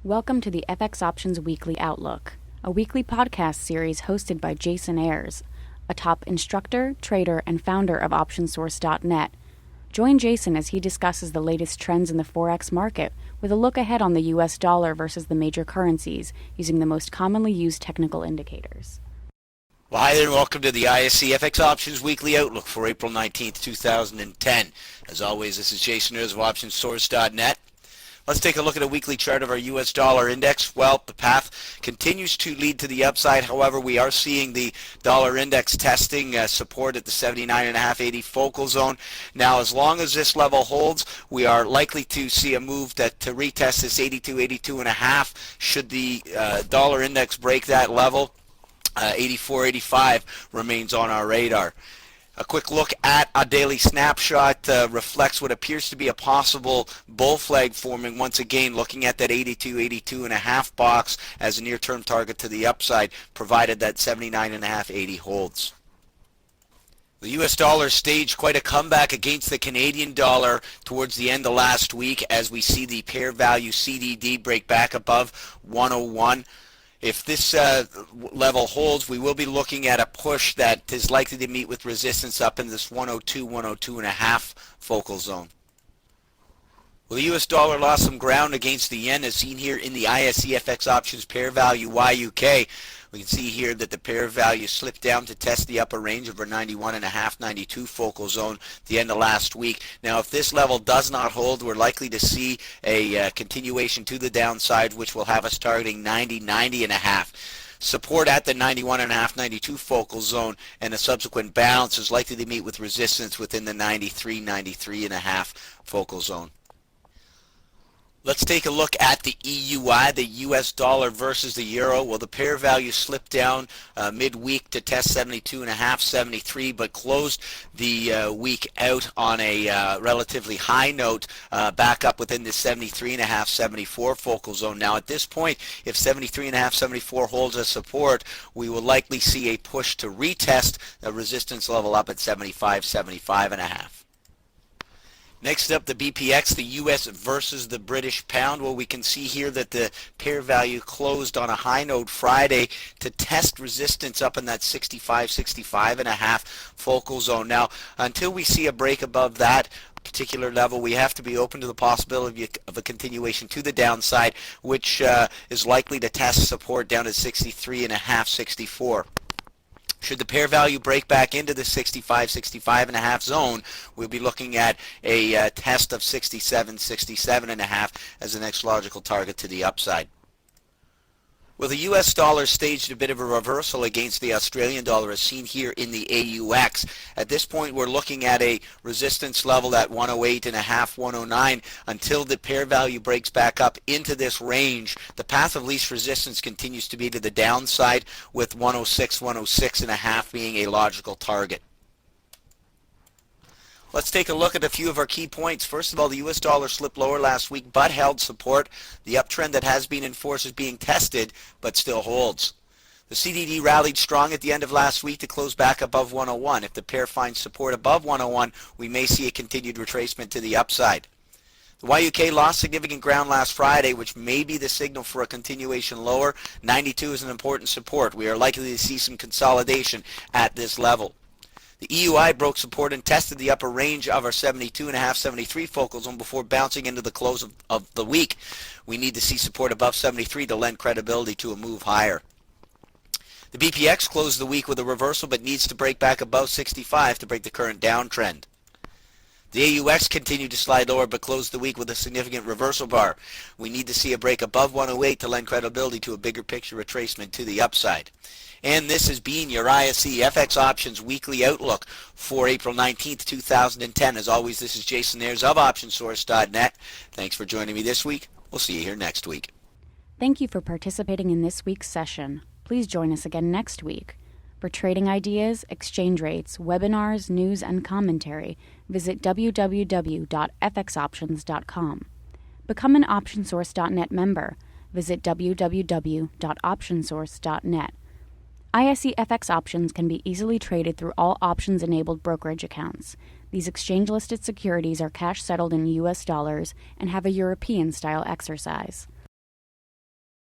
Welcome to the FX Options Weekly Outlook, a weekly podcast series hosted by Jason Ayres, a top instructor, trader, and founder of OptionSource.net. Join Jason as he discusses the latest trends in the Forex market with a look ahead on the US dollar versus the major currencies using the most commonly used technical indicators. Well, hi there and welcome to the ISC FX Options Weekly Outlook for April 19th, 2010. As always, this is Jason Ayres of OptionSource.net. Let's take a look at a weekly chart of our US dollar index. Well, the path continues to lead to the upside. However, we are seeing the dollar index testing support at the 79.580 focal zone. Now, as long as this level holds, we are likely to see a move to retest this 82.5. Should the dollar index break that level, 84.85 remains on our radar. A quick look at a daily snapshot reflects what appears to be a possible bull flag forming once again, looking at that 82.5 box as a near-term target to the upside, provided that 79.580 holds. The US dollar staged quite a comeback against the Canadian dollar towards the end of last week as we see the pair value CDD break back above 101. If this level holds, we will be looking at a push that is likely to meet with resistance up in this 102, 102.5 focal zone. Well, the US dollar lost some ground against the yen, as seen here in the ISC FX options pair value YUK. We can see here that the pair value slipped down to test the upper range of our 91.5, 92 focal zone at the end of last week. Now, if this level does not hold, we're likely to see a continuation to the downside, which will have us targeting 90, 90.5. Support at the 91.5, 92 focal zone, and a subsequent bounce is likely to meet with resistance within the 93, 93.5 focal zone. Let's take a look at the EUI, the US dollar versus the euro. Well, the pair value slipped down midweek to test 72.5, 73, but closed the week out on a relatively high note, back up within the 73.5, 74 focal zone. Now, at this point, if 73.5, 74 holds as support, we will likely see a push to retest the resistance level up at 75, 75.5. Next up, the BPX, the US versus the British pound. Well, we can see here that the pair value closed on a high note Friday to test resistance up in that 65, 65.5 focal zone. Now, until we see a break above that particular level, we have to be open to the possibility of a continuation to the downside, which is likely to test support down at 63.5, 64. Should the pair value break back into the 65, 65.5 zone, we'll be looking at a test of 67, 67.5 as the next logical target to the upside. Well, the US dollar staged a bit of a reversal against the Australian dollar, as seen here in the AUX. At this point, we're looking at a resistance level at 108.5, 109 until the pair value breaks back up into this range. The path of least resistance continues to be to the downside, with 106, 106.5 being a logical target. Let's take a look at a few of our key points. First of all, the US dollar slipped lower last week but held support. The uptrend that has been enforced is being tested but still holds. The CDD rallied strong at the end of last week to close back above 101. If the pair finds support above 101, we may see a continued retracement to the upside. The YUK lost significant ground last Friday, which may be the signal for a continuation lower. 92 is an important support. We are likely to see some consolidation at this level. The EUI broke support and tested the upper range of our 72.5, 73 focal zone before bouncing into the close of the week. We need to see support above 73 to lend credibility to a move higher. The BPX closed the week with a reversal but needs to break back above 65 to break the current downtrend. The AUX continued to slide lower but closed the week with a significant reversal bar. We need to see a break above 108 to lend credibility to a bigger picture retracement to the upside. And this has been your ISC FX Options Weekly Outlook for April 19th, 2010. As always, this is Jason Ayres of OptionSource.net. Thanks for joining me this week. We'll see you here next week. Thank you for participating in this week's session. Please join us again next week. For trading ideas, exchange rates, webinars, news, and commentary, visit www.fxoptions.com. Become an OptionSource.net member. Visit www.optionsource.net. ISE FX options can be easily traded through all options-enabled brokerage accounts. These exchange-listed securities are cash-settled in U.S. dollars and have a European-style exercise.